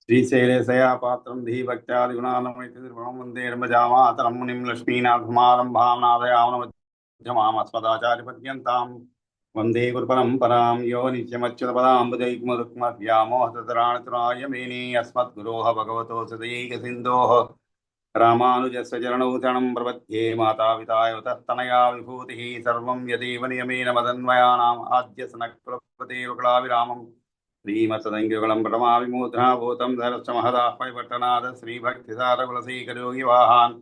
श्रीशैलेशया पात्रं धीभक्त्यादिगुणानमैतिर्गुणं वन्दे निर्मजामातरं मुनिं लक्ष्मीनाथमारम्भां नादयामनमध्यमामस्मदाचार्यपर्यन्तां वन्दे गुरुपरम्परां यो नित्यमच्युतपदाम्बुजैकमरुक्मव्यामोहततराणतुराय मेने अस्मद्गुरोः भगवतो सदैकसिन्धोः रामानुजस्य चरणौ चरणं प्रपद्ये मातापितायुतस्तनया विभूतिः सर्वं यदेव नियमेन मदन्वयानाम् आद्यसनकुलपतेरुकलाविरामम् श्रीमत्सदङ्गिकुलं प्रणमाविमूर्ध्नाभूतं धरश्च महदाह्वयपट्टनाथ श्रीभक्तिसारकुलसीकरोगिवाहान्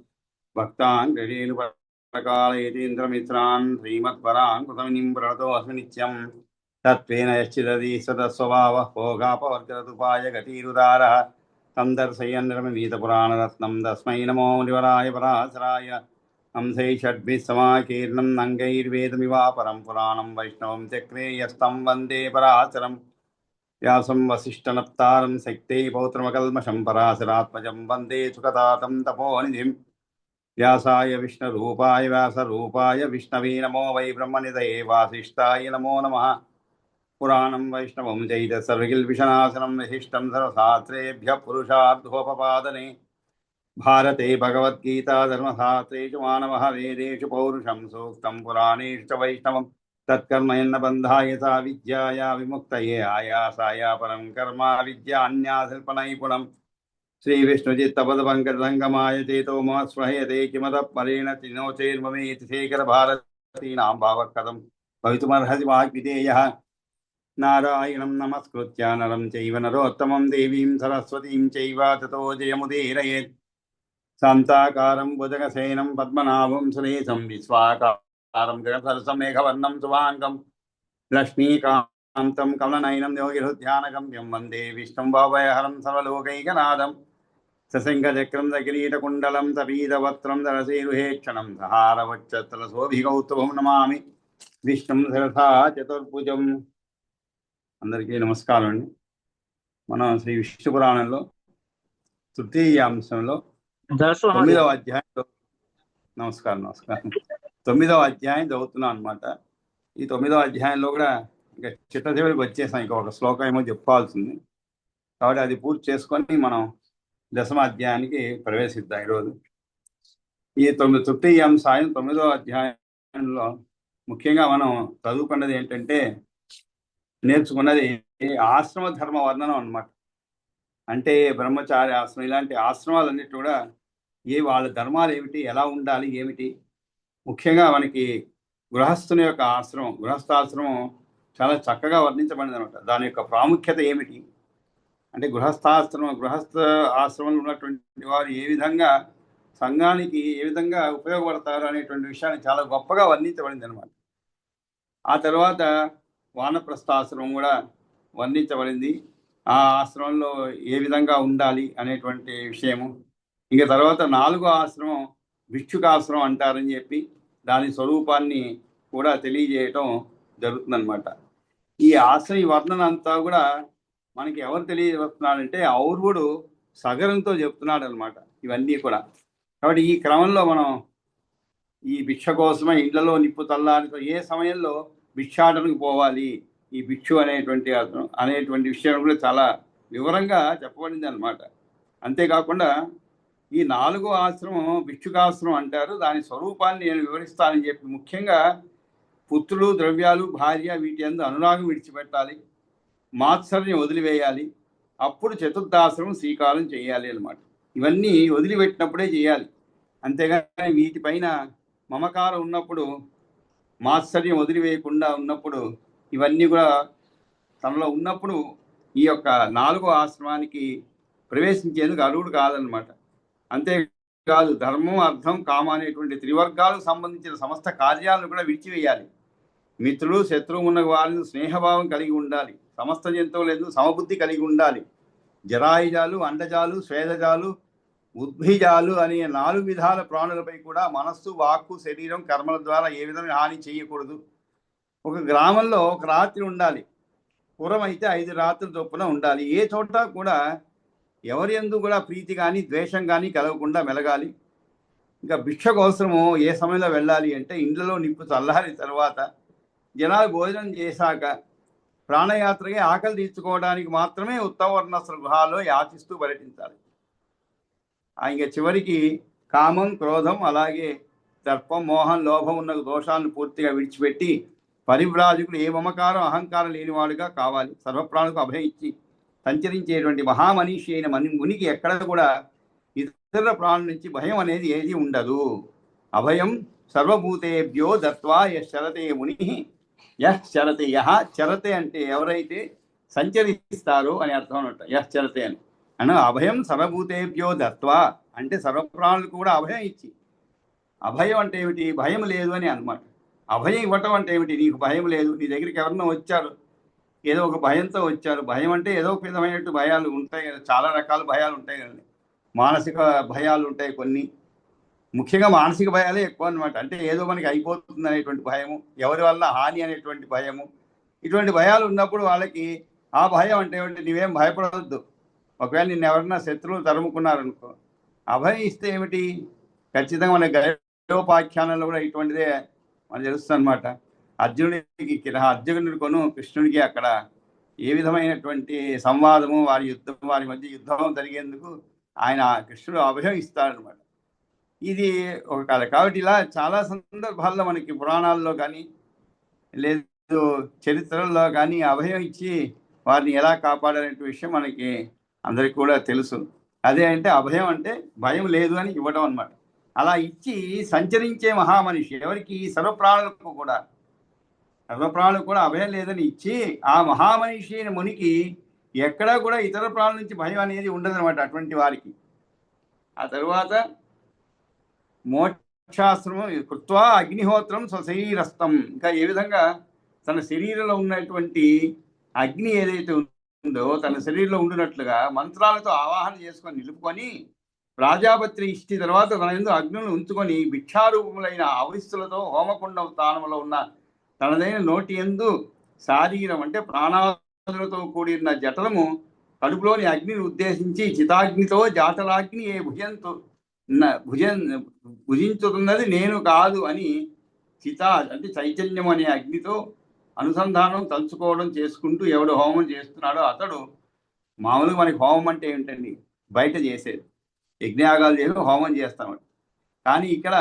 भक्तान् गणेनुपकालयतीन्द्रमित्रान् श्रीमत्परान् कृतमिनिं प्रणतोऽस्मि नित्यं तत्त्वेन यश्चिदधि सदस्वभावः भोगापवर्गतुपाय गतिरुदारः तं दर्शयन् निर्ममीतपुराणरत्नं तस्मै नमो मुनिवराय पराशराय हंसै षड्भिः समाकीर्णं नङ्गैर्वेदमिवापरं पुराणं वैष्णवं चक्रे यस्तं वन्दे पराशरम् व्यासं वसिष्ठनप्तारं शक्ते पौत्रमकल्मषं पराशरात्मजं वन्दे सुखदातं तपोनिधिं व्यासाय विष्णुरूपाय व्यासरूपाय विष्णवे नमो वै ब्रह्मनिधये वासिष्ठाय नमो नमः पुराणं वैष्णवं चैत सर्वकिल्बिषनाशनं विशिष्टं सर्वशास्त्रेभ्यः पुरुषार्थोपपादने भारते भगवद्गीता धर्मशास्त्रेषु मानवः वेदेषु पौरुषं सूक्तं पुराणेषु च वैष्णवं तत्कर्म यन्न बन्धाय सा विद्याया विमुक्तये आयासाय परं कर्म विद्यान्यासल्पनैपुणं श्रीविष्णुचित्तपदपङ्कजसङ्गमाय चेतो मम स्पृहयते किमतः परेण चिनोचेर्ममेति शेखरभारतीनां भावः भवितुमर्हति वाग्विधेयः नारायणं नमस्कृत्य नरं चैव नरोत्तमं देवीं सरस्वतीं चैव ततो जयमुदीरयेत् शान्ताकारं भुजगशयनं पद्मनाभं सुरेशं विश्वाकारं गगनसदृशं मेघवर्णं शुभाङ्गं लक्ष्मीकान्तं कमलनयनं योगिहृद्यानगम्यं वन्दे विष्णुं भवभयहरं सर्वलोकैकनाथं सशङ्खचक्रं सकिरीटकुण्डलं सपीतवस्त्रं दरसेरुहेक्षणं सहारवक्षस्थलशोभिकौस्तुभं नमामि विष्णुं शिरसा चतुर्भुजं। అందరికీ నమస్కారం అండి. మనం శ్రీ విష్ణు పురాణంలో తృతీయ అంశంలో 9వ అధ్యాయం నమస్కారం 9వ అధ్యాయం చదువుతున్నాం అనమాట. ఈ 9వ అధ్యాయంలో కూడా ఇంకా చిట్ట చివరికి వచ్చేసాం. ఇంకా ఒక శ్లోకం ఏమో చెప్పుకోవాల్సింది కాబట్టి అది పూర్తి చేసుకొని మనం 10వ అధ్యాయానికి ప్రవేశిద్దాం ఈరోజు. ఈ తృతీయ అంశం 9వ అధ్యాయంలో ముఖ్యంగా మనం చదువుకున్నది ఏంటంటే, నేర్చుకున్నది ఆశ్రమ ధర్మ వర్ణనం అన్నమాట. అంటే బ్రహ్మచారి ఆశ్రమం ఇలాంటి ఆశ్రమాలన్నిటి కూడా వాళ్ళ ధర్మాలు ఏమిటి, ఎలా ఉండాలి, ఏమిటి. ముఖ్యంగా మనకి గృహస్థుని యొక్క ఆశ్రమం, గృహస్థాశ్రమం చాలా చక్కగా వర్ణించబడింది అనమాట. దాని యొక్క ప్రాముఖ్యత ఏమిటి అంటే, గృహస్థ ఆశ్రమంలో ఉన్నటువంటి వారు ఏ విధంగా సంఘానికి ఏ విధంగా ఉపయోగపడతారు అనేటువంటి విషయాన్ని చాలా గొప్పగా వర్ణించబడింది అనమాట. ఆ తర్వాత వానప్రస్థాశ్రమం కూడా వర్ణించబడింది. ఆ ఆశ్రమంలో ఏ విధంగా ఉండాలి అనేటువంటి విషయము. ఇంకా తర్వాత 4వ ఆశ్రమం భిక్షుకాశ్రమం అంటారని చెప్పి దాని స్వరూపాన్ని కూడా తెలియజేయటం జరుగుతుందన్నమాట. ఈ ఆశ్రమ వర్ణన అంతా కూడా మనకి ఎవరు తెలియజేస్తున్నాడంటే ఔర్వుడు సగరంతో చెప్తున్నాడు అనమాట ఇవన్నీ కూడా. కాబట్టి ఈ క్రమంలో మనం ఈ భిక్ష కోసమే ఇళ్లలో నిప్పు తల్లారితో ఏ సమయంలో భిక్షాటనకు పోవాలి, ఈ భిక్షు అనేటువంటి విషయం కూడా చాలా వివరంగా చెప్పబడింది అనమాట. అంతేకాకుండా ఈ 4వ ఆశ్రమం భిక్షుకాశ్రమం అంటారు. దాని స్వరూపాన్ని నేను వివరిస్తానని చెప్పి ముఖ్యంగా పుత్రులు, ద్రవ్యాలు, భార్య వీటి యందు అనురాగం విడిచిపెట్టాలి, మాత్సర్యం వదిలివేయాలి, అప్పుడు చతుర్థాశ్రమం శ్రీకారం చేయాలి అనమాట. ఇవన్నీ వదిలిపెట్టినప్పుడే చేయాలి. అంతేగాని వీటిపైన మమకారం ఉన్నప్పుడు, మాత్సర్యం వదిలివేయకుండా ఉన్నప్పుడు, ఇవన్నీ కూడా తనలో ఉన్నప్పుడు ఈ యొక్క 4వ ఆశ్రమానికి ప్రవేశించేందుకు అర్హుడు కాదనమాట. అంతేకాదు ధర్మం, అర్థం, కామ అనేటువంటి త్రివర్గాలకు సంబంధించిన సమస్త కార్యాలను కూడా విడిచివేయాలి. మిత్రులు, శత్రువు ఉన్న వారిని స్నేహభావం కలిగి ఉండాలి. సమస్త జంతువులేదు సమబుద్ధి కలిగి ఉండాలి. జరాయుజాలు, అండజాలు, స్వేదజాలు, ఉద్భిజాలు అనే 4 విధాల ప్రాణులపై కూడా మనస్సు, వాక్కు, శరీరం, కర్మల ద్వారా ఏ విధమైన హాని చేయకూడదు. ఒక గ్రామంలో ఒక రాత్రి ఉండాలి, పురం అయితే 5 రాత్రుల చొప్పున ఉండాలి. ఏ చోట కూడా ఎవరి యందు కూడా ప్రీతి కానీ ద్వేషం కానీ కలగకుండా మెలగాలి. ఇంకా భిక్ష కోసము ఏ సమయంలో వెళ్ళాలి అంటే, ఇండ్లలో నిప్పు చల్లారి తర్వాత జనాలు భోజనం చేశాక ప్రాణయాత్రగా ఆకలి తీర్చుకోవడానికి మాత్రమే ఉత్తమ వర్ణస్త్ర గృహాల్లో యాచిస్తూ పర్యటించాలి. ఇంకా చివరికి కామం, క్రోధం, అలాగే దర్పం, మోహం, లోభం ఉన్న దోషాలను పూర్తిగా విడిచిపెట్టి పరివ్రాజకుడు ఏ మమకారం అహంకారం లేనివాడుగా కావాలి. సర్వప్రాణులకు అభయం ఇచ్చి సంచరించేటువంటి మహామనీషి అయిన మునికి ఎక్కడ కూడా ఇతర ప్రాణుల నుంచి భయం అనేది ఏది ఉండదు. అభయం సర్వభూతేభ్యో దత్వా యశరతే ముని. యశరతే, చరతే అంటే ఎవరైతే సంచరిస్తారో అని అర్థం అనమాట. యశరతే అని అభయం సర్వభూతేభ్యో దత్వా అంటే సర్వప్రాణులకు కూడా అభయం ఇచ్చి. అభయం అంటే ఏమిటి? భయం లేదు అని అన్నమాట. అభయం ఇవ్వటం అంటే ఏమిటి? నీకు భయం లేదు, నీ దగ్గరికి ఎవరన్నా వచ్చారు ఏదో ఒక భయంతో వచ్చారు. భయం అంటే ఏదో ఒక విధమైనట్టు భయాలు ఉంటాయి కదా, చాలా రకాల భయాలు ఉంటాయి కదండి. మానసిక భయాలు ఉంటాయి కొన్ని, ముఖ్యంగా మానసిక భయాలే ఎక్కువ అనమాట. అంటే ఏదో మనకి అయిపోతుంది అనేటువంటి భయము, ఎవరి వల్ల హాని అనేటువంటి భయము, ఇటువంటి భయాలు ఉన్నప్పుడు వాళ్ళకి ఆ భయం అంటే ఏమిటి? నీవేం భయపడవద్దు. ఒకవేళ నిన్ను ఎవరన్నా శత్రువులు తరుముకున్నారనుకో, అభయం ఇస్తే ఏమిటి? ఖచ్చితంగా మన గయోపాఖ్యానంలో కూడా ఇటువంటిదే మనకు తెలుస్తుంది అనమాట. అర్జునుడి కొను కృష్ణుడికి అక్కడ ఏ విధమైనటువంటి సంవాదము, వారి మధ్య యుద్ధం జరిగేందుకు ఆయన కృష్ణుడు అభయం ఇస్తాడనమాట. ఇది ఒక కథ. కాబట్టి ఇలా చాలా సందర్భాల్లో మనకి పురాణాల్లో కానీ లేదు చరిత్రల్లో కానీ అభయం ఇచ్చి వారిని ఎలా కాపాడాలనే విషయం మనకి అందరికి కూడా తెలుసు. అదే అంటే అభయం అంటే భయం లేదు అని ఇవ్వడం అనమాట. అలా ఇచ్చి సంచరించే మహామనిషి ఎవరికి? సర్వప్రాణులకు కూడా. సర్వప్రాణులకు కూడా అభయం లేదని ఇచ్చి ఆ మహామనిషి అయిన మునికి ఎక్కడా కూడా ఇతర ప్రాణుల నుంచి భయం అనేది ఉండదనమాట అటువంటి వారికి. ఆ తరువాత మోక్షాశ్రమం కృత్వా అగ్నిహోత్రం స్వశరీరస్థం. ఇంకా ఏ విధంగా తన శరీరంలో ఉన్నటువంటి అగ్ని ఏదైతే ఉందో తన శరీరంలో ఉండినట్లుగా మంత్రాలతో ఆవాహన చేసుకొని నిలుపుకొని ప్రాజాపత్రి ఇచ్చిన తర్వాత తన యందు అగ్నులను ఉంచుకొని భిక్షారూపములైన ఆవిస్తులతో హోమకుండం స్థానంలో ఉన్న తనదైన నోటి యందు శారీరం అంటే ప్రాణాలతో కూడిన జఠరము కడుపులోని అగ్నిని ఉద్దేశించి చితాగ్నితో జాటలాగ్ని ఏ భుజించుతున్నది నేను కాదు అని చితా అంటే చైతన్యం అనే అగ్నితో అనుసంధానం తలుచుకోవడం చేసుకుంటూ ఎవడు హోమం చేస్తున్నాడో అతడు మామూలుగా మనకి హోమం అంటే ఏమిటండి? బయట చేసేది యజ్ఞయాగాలు చేసి హోమం చేస్తామని. కానీ ఇక్కడ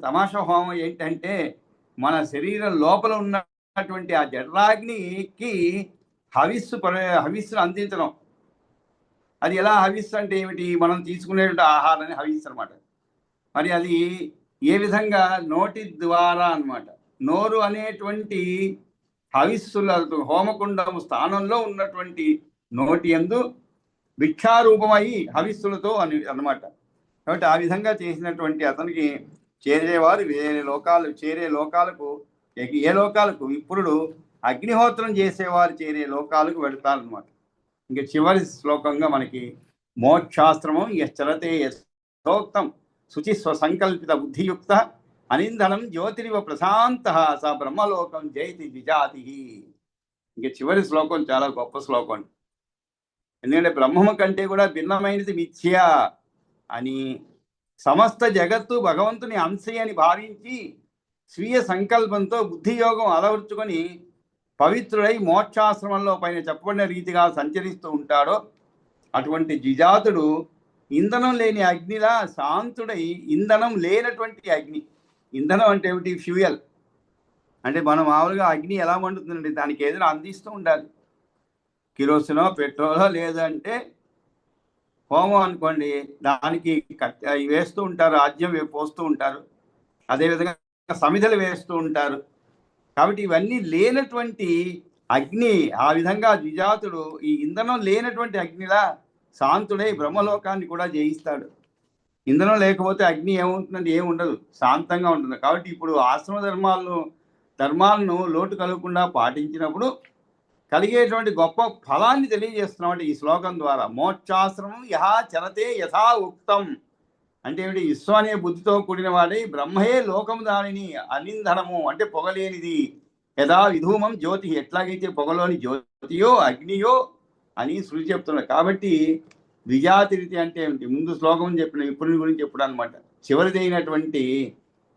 తమాషా హోమం ఏంటంటే మన శరీరం లోపల ఉన్నటువంటి ఆ జఠరాగ్నికి హవిస్సును అందించడం. అది ఎలా హవిస్సు అంటే ఏమిటి? మనం తీసుకునేటువంటి ఆహారాన్ని హవిస్సు అనమాట. మరి అది ఏ విధంగా? నోటి ద్వారా అనమాట. నోరు అనేటువంటి హవిస్సులతో హోమకుండం స్థానంలో ఉన్నటువంటి నోటి యందు భిక్షారూపమై హవిస్సులతో అన్నమాట. కాబట్టి ఆ విధంగా చేసినటువంటి అతనికి చేరేవారు చేరే లోకాలకు ఏ లోకాలకు? విప్రుడు అగ్నిహోత్రం చేసేవారు చేరే లోకాలకు వెళతారనమాట. ఇంకా చివరి శ్లోకంగా మనకి మోక్షాశ్రమం యశ్చరతే యథోక్తం శుచి స్వసంకల్పిత బుద్ధియుక్త అనిందనం జ్యోతిరివ ప్రశాంత స బ్రహ్మలోకం జయతి విజాతి. ఇంక చివరి శ్లోకం చాలా గొప్ప శ్లోకం. ఎందుకంటే బ్రహ్మము కంటే కూడా భిన్నమైనది మిథ్య అని సమస్త జగత్తు భగవంతుని అంశ అని భావించి స్వీయ సంకల్పంతో బుద్ధియోగం అలవర్చుకొని పవిత్రుడై మోక్షాశ్రమంలో పైన చెప్పబడిన రీతిగా సంచరిస్తూ ఉంటాడో అటువంటి జిజాతుడు ఇంధనం లేని అగ్నిలా శాంతుడై, ఇంధనం లేనటువంటి అగ్ని. ఇంధనం అంటే ఏమిటి? ఫ్యూయల్. అంటే మనం మామూలుగా అగ్ని ఎలా మండుతుందండి? దానికి ఏదైనా అందిస్తూ ఉండాలి. కిరోసినో పెట్రోలో లేదంటే హోమం అనుకోండి, దానికి వేస్తూ ఉంటారు, ఆజ్యం పోస్తూ ఉంటారు, అదేవిధంగా సమిధలు వేస్తూ ఉంటారు. కాబట్టి ఇవన్నీ లేనటువంటి అగ్ని, ఆ విధంగా ద్విజాతుడు ఈ ఇంధనం లేనటువంటి అగ్నిలా శాంతుడై బ్రహ్మలోకాన్ని కూడా జయిస్తాడు. ఇంధనం లేకపోతే అగ్ని ఏముంటుందంటే ఏముండదు, శాంతంగా ఉంటుంది. కాబట్టి ఇప్పుడు ఆశ్రమ ధర్మాలను లోటు కలగకుండా పాటించినప్పుడు కలిగేటువంటి గొప్ప ఫలాన్ని తెలియజేస్తున్నామంటే ఈ శ్లోకం ద్వారా. మోక్షాశ్రమం యహా చరతే యథా ఉక్తం అంటే ఏమిటి? విశ్వం అనే బుద్ధితో కూడిన వాడి బ్రహ్మయే లోకము దానిని అనింధనము అంటే పొగలేనిది. యథా విధూమం జ్యోతి ఎట్లాగైతే పొగలోని జ్యోతియో అగ్నియో అని శృతి చెప్తున్నారు. కాబట్టి ద్విజాతిరితి అంటే ఏమిటి? ముందు శ్లోకం చెప్పిన విప్రుని గురించి చెప్పడం అనమాట. చివరిదైనటువంటి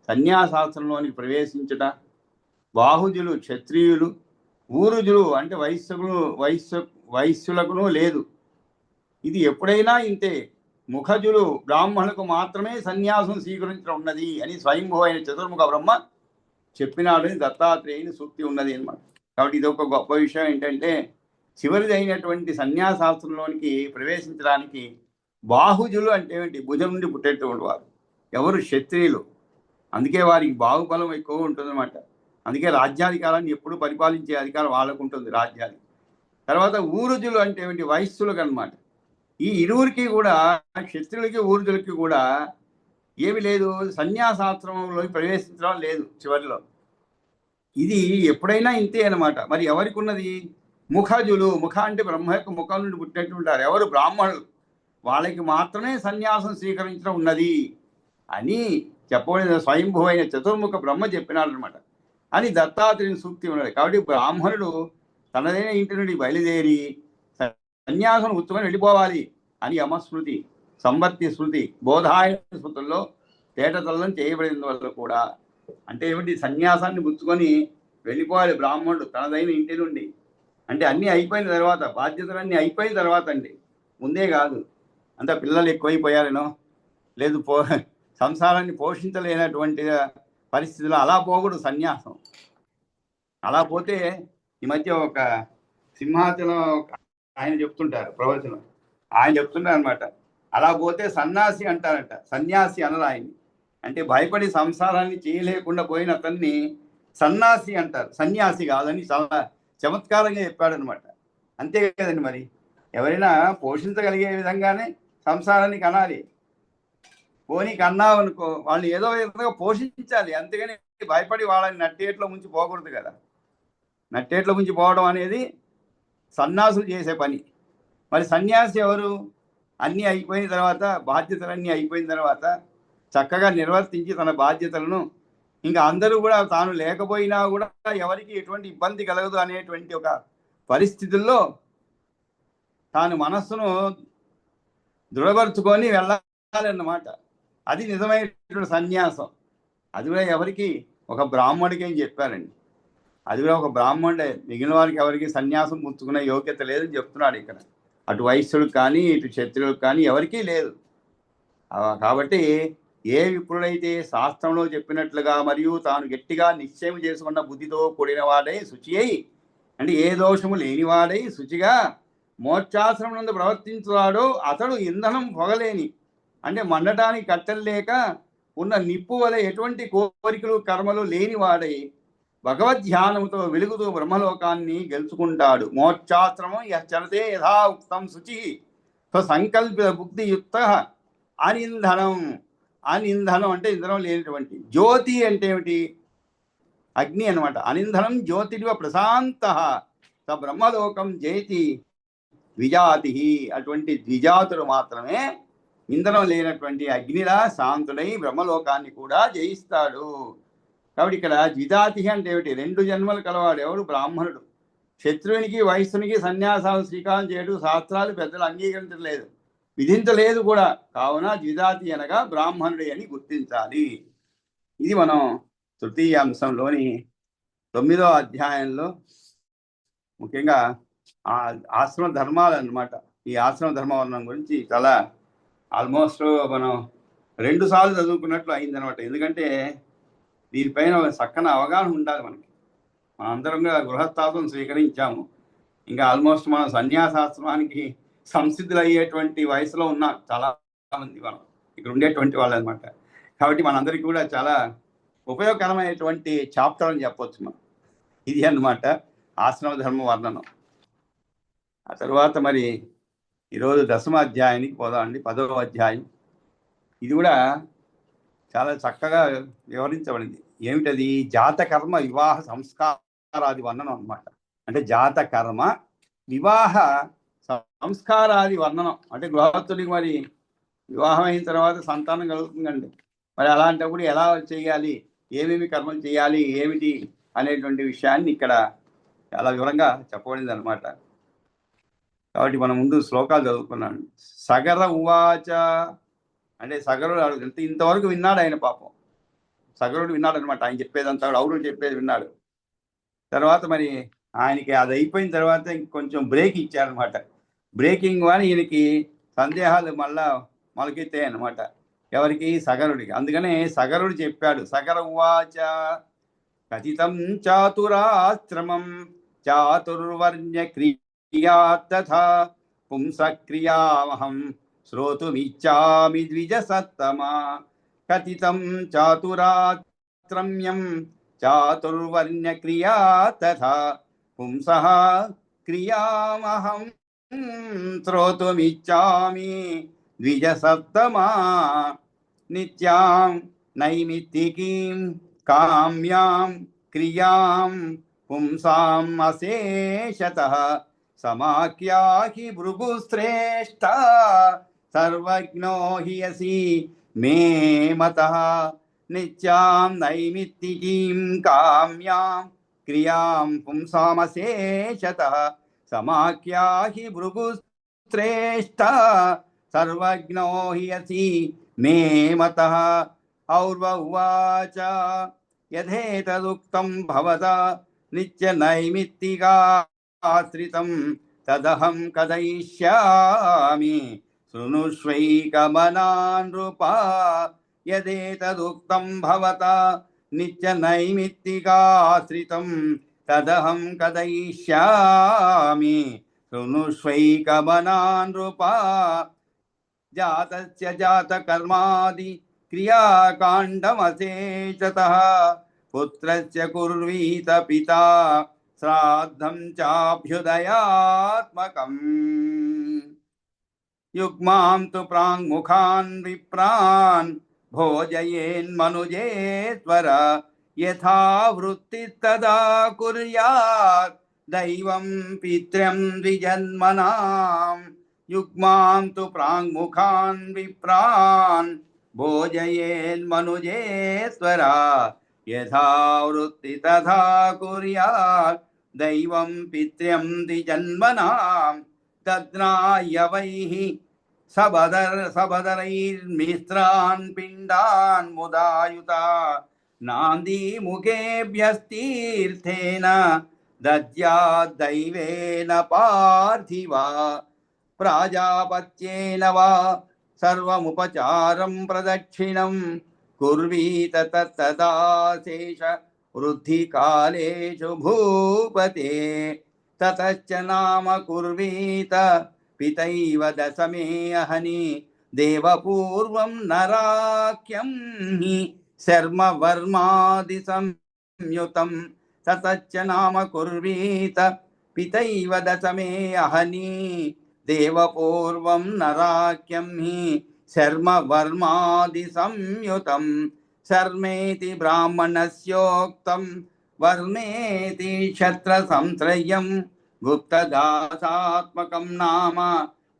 సన్యాసాశ్రమంలోనికి ప్రవేశించుట, బాహుజులు క్షత్రియులు, ఊరుజులు అంటే వైశ్యులకును లేదు. ఇది ఎప్పుడైనా ఇంతే. ముఖజులు బ్రాహ్మణులకు మాత్రమే సన్యాసం స్వీకరించడం ఉన్నది అని స్వయంభూ అయిన చతుర్ముఖ బ్రహ్మ చెప్పినాడని దత్తాత్రేయుని సూక్తి ఉన్నది అనమాట. కాబట్టి ఇది ఒక గొప్ప విషయం ఏంటంటే, చివరిది అయినటువంటి సన్యాసాస్త్రంలోనికి ప్రవేశించడానికి బాహుజులు అంటే ఏంటి? భుజం నుండి పుట్టేటువంటి వారు. ఎవరు? క్షత్రియులు. అందుకే వారికి బాహుబలం ఎక్కువ ఉంటుందన్నమాట. అందుకే రాజ్యాధికారాన్ని ఎప్పుడు పరిపాలించే అధికారం వాళ్ళకు ఉంటుంది, రాజ్యానికి. తర్వాత ఊరుజులు అంటే ఏమిటి? వైశ్యులకు అనమాట. ఈ ఇరువురికి కూడా, క్షత్రులకి ఊరుజులకి కూడా ఏమి లేదు, సన్యాసాశ్రమంలోకి ప్రవేశించడం లేదు చివరిలో. ఇది ఎప్పుడైనా ఇంతే అనమాట. మరి ఎవరికి ఉన్నది? ముఖజులు. ముఖ అంటే బ్రహ్మ యొక్క ముఖం నుండి పుట్టినట్టుంటారు. ఎవరు? బ్రాహ్మణులు. వాళ్ళకి మాత్రమే సన్యాసం స్వీకరించడం ఉన్నది అని చెప్పబడిన స్వయంభూ అయిన చతుర్ముఖ బ్రహ్మ చెప్పినాడు అనమాట. అని దత్తాత్రేయుని సూక్తి ఉన్నది. కాబట్టి బ్రాహ్మణుడు తనదైన ఇంటి నుండి బయలుదేరి సన్యాసం ఉత్తుకొని వెళ్ళిపోవాలి అని యమస్మృతి, సంవర్తి స్మృతి, బోధాయన స్మృతుల్లో తేటతల్లం చేయబడిన వల్ల కూడా, అంటే ఏమిటి? సన్యాసాన్ని పుచ్చుకొని వెళ్ళిపోవాలి బ్రాహ్మణుడు తనదైన ఇంటి నుండి. అంటే అన్నీ అయిపోయిన తర్వాత, బాధ్యతలన్నీ అయిపోయిన తర్వాత అండి, ముందే కాదు. అంత పిల్లలు ఎక్కువైపోయారనో, లేదు సంసారాన్ని పోషించలేనటువంటి పరిస్థితుల్లో అలా పోకూడదు సన్యాసం. అలా పోతే, ఈ మధ్య ఒక సింహాచలం ఆయన చెప్తుంటారు ప్రవచనం, ఆయన చెప్తుంటారు అనమాట, అలా పోతే సన్యాసి అంటారట. సన్యాసి అనరు ఆయన్ని. అంటే భయపడి సంసారాన్ని చేయలేకుండా పోయిన అతన్ని సన్యాసి అంటారు, సన్యాసి కాదని చాలా చమత్కారంగా చెప్పాడనమాట. అంతే కదండి. మరి ఎవరైనా పోషించగలిగే విధంగానే సంసారాన్ని కనాలి. పోనీ కన్నావు అనుకో, వాళ్ళు ఏదో విధంగా పోషించాలి, అంతేగాని భయపడి వాళ్ళని నట్టేట్లో ముంచి పోకూడదు కదా. నట్టేట్లో ముంచి పోవడం అనేది సన్యాసులు చేసే పని. మరి సన్యాసి ఎవరు? అన్నీ అయిపోయిన తర్వాత, బాధ్యతలన్నీ అయిపోయిన తర్వాత చక్కగా నిర్వర్తించి తన బాధ్యతలను, ఇంకా అందరూ కూడా తాను లేకపోయినా కూడా ఎవరికి ఎటువంటి ఇబ్బంది కలగదు అనేటువంటి ఒక పరిస్థితుల్లో తాను మనస్సును దృఢపరుచుకొని వెళ్ళాలన్నమాట. అది నిజమైనటువంటి సన్యాసం. అది కూడా ఎవరికి? ఒక బ్రాహ్మడికి అని చెప్పారండి. అది కూడా ఒక బ్రాహ్మణుడే. మిగిలిన వారికి ఎవరికి సన్యాసం పుచ్చుకునే యోగ్యత లేదని చెప్తున్నాడు ఇక్కడ. అటు వైశ్యులకు కానీ, ఇటు క్షత్రులకు కానీ ఎవరికీ లేదు. కాబట్టి ఏ విప్రుడైతే శాస్త్రంలో చెప్పినట్లుగా మరియు తాను గట్టిగా నిశ్చయం చేసుకున్న బుద్ధితో కూడిన వాడై శుచి అయి, అంటే ఏ దోషము లేనివాడై శుచిగా మోక్షాశ్రమం నందు ప్రవర్తించువాడో అతడు ఇంధనం పొగలేని, అంటే మండటానికి కట్టెలు లేక ఉన్న నిప్పు వలె ఎటువంటి కోరికలు కర్మలు లేనివాడై భగవద్ధ్యానముతో వెలుగుతూ బ్రహ్మలోకాన్ని గెలుచుకుంటాడు. మోక్షాశ్రమం చరతే యథా ఉక్తం శుచి స్వసంకల్పిత బుద్ధియుక్త అనింధనం. అనింధనం అంటే ఇంధనం లేనటువంటి. జ్యోతి అంటే ఏమిటి? అగ్ని అనమాట. అనింధనం జ్యోతిరివ ప్రశాంత స బ్రహ్మలోకం జయతి ద్విజాతి. అటువంటి ద్విజాతులు మాత్రమే ఇంధనం లేనటువంటి అగ్నిలా శాంతుడై బ్రహ్మలోకాన్ని కూడా జయిస్తాడు. కాబట్టి ఇక్కడ ద్విజాతి అంటే ఏమిటి? 2 జన్మలు కలవాడు. ఎవడు? బ్రాహ్మణుడు. క్షత్రువునికి వైశ్యునికి సన్యాసాలు స్వీకారం చేయడం శాస్త్రాలు పెద్దలు అంగీకరించలేదు, విధించలేదు కూడా. కావున ద్విజాతి అనగా బ్రాహ్మణుడి అని గుర్తించాలి. ఇది మనం తృతీయ అంశంలోని 9వ అధ్యాయంలో ముఖ్యంగా ఆశ్రమ ధర్మాలు అన్నమాట. ఈ ఆశ్రమ ధర్మవర్ణం గురించి చాలా ఆల్మోస్ట్ మనం 2 సార్లు చదువుకున్నట్లు అయిందనమాట. ఎందుకంటే దీనిపైన చక్కని అవగాహన ఉండాలి మనకి. మనందరం గృహస్థాపం స్వీకరించాము, ఇంకా ఆల్మోస్ట్ మనం సన్యాసాశ్రమానికి సంసిద్ధులు అయ్యేటువంటి వయసులో ఉన్నాం చాలా మంది మనం ఇక్కడ ఉండేటువంటి వాళ్ళు అనమాట. కాబట్టి మనందరికీ కూడా చాలా ఉపయోగకరమైనటువంటి చాప్టర్ అని చెప్పవచ్చు మనం. ఇది అన్నమాట ఆశ్రమ ధర్మ వర్ణనం. ఆ తర్వాత మరి ఈరోజు 10వ అధ్యాయానికి పోదామండి. 10వ అధ్యాయం. ఇది కూడా చాలా చక్కగా వివరించబడింది. ఏమిటది? జాతకర్మ వివాహ సంస్కారాది వర్ణనం అనమాట. అంటే జాతకర్మ వివాహ సంస్కారాది వర్ణనం. అంటే గృహస్థుడికి మరి వివాహం అయిన తర్వాత సంతానం కలుగుతుందండి. మరి అలాంటప్పుడు ఎలా చేయాలి, ఏమేమి కర్మలు చేయాలి, ఏమిటి అనేటువంటి విషయాన్ని ఇక్కడ చాలా వివరంగా చెప్పబడింది అనమాట. కాబట్టి మనం ముందు శ్లోకాలు చదువుకున్నాను. సగర ఉవాచ అంటే సగరుడు అడుగుతుంటే ఇంతవరకు విన్నాడు ఆయన. పాపం సగరుడు విన్నాడు అనమాట. ఆయన చెప్పేదంతా ఔరుడు చెప్పేది విన్నాడు. తర్వాత మరి ఆయనకి అది అయిపోయిన తర్వాత ఇంకొంచెం బ్రేక్ ఇచ్చారనమాట. బ్రేకింగ్ వల్ల ఈయనకి సందేహాలు మళ్ళా మొలకెత్తాయి అనమాట. ఎవరికి? సగరుడికి. అందుకనే సగరుడు చెప్పాడు. సగర ఉవాచ కథితం చాతురాశ్రమం చాతుర్వర్ణ్య క్రియా తథా పుంసక్రియామహం శ్రోతుమిచ్చామి ద్విజసత్తమా. కథితం చాతురాత్రమ్యం చాతుర్వర్ణ్య క్రియా తథా పుంసః క్రియామహం శ్రోతుమిచ్చామి ద్విజసత్తమా. నిత్యాం నైమిత్తికీం కామ్యాం క్రియాం పుంసాం అశేషతః సమాఖ్యాహి భృగుశ్రేష్ఠ సర్వజ్ఞో హి యసి మే మతః. నిత్యాం నైమిత్తికీం కామ్యాం క్రియాం పుంసామశేషతః సమాఖ్యాహి భృగుశ్రేష్ఠ సర్వజ్ఞో హి యసి మే మతః. ఔర్వ ఉవాచ యథేతదుక్తం భవతా నిత్యనైమిత్తికాశ్రితం తదహం కథయిష్యామి శృణుష్వైకమనా నృపా. యదేతదుక్తం భవతా నిత్యనైమిత్తికాశ్రితం తదహం కథయిష్యామి శృణుష్వైకమనా నృపా. జాతస్య జాతకర్మాది క్రియాకాండమశేషతః పుత్రస్య కుర్వీత పితా శ్రాద్ధం చాభ్యుదయాత్మకం. యుగ్మాం తు ప్రాంగ్ముఖాన్ విప్రాన్ భోజయేన్మనుజేశ్వర యథా వృత్తిస్తదా కుర్యాత్ దైవం పిత్రం ద్విజన్మనాం. యుగ్మాం తు ప్రాంగ్ముఖాన్ విప్రాన్ భోజయేన్మనుజేశ్వర యథా వృత్తి తథా కుర్యాత్ దైవం పిత్ర్యం ద్విజన్మనాం. తద్నాయవైః సబదరైర్మిశ్రాన్ పిండాన్ ముదాయుత నాంది ముఖేభ్యస్తీర్థేన దద్యాద్దైవేన పార్థివ. ప్రాజాపత్యేన వా సర్వముపచారం ప్రదక్షిణం కుర్వీత తత్తదాశేష వృద్ధికాలేషు భూపతే. తతశ్చ నామ కుర్వీత పితైవ దశమే అహని దేవపూర్వం నరాఖ్యం హి శర్మవర్మాది సంయుతం. తతశ్చ నామ కుర్వీత పితైవ దశమే అహని దేవపూర్వం నరాఖ్యం హి శర్మవర్మాది సంయుతం. శర్మేతి బ్రాహ్మణస్యోక్తం వర్ణేతి క్షత్ర సంశ్రయం గుప్తదాసాత్మకం నామ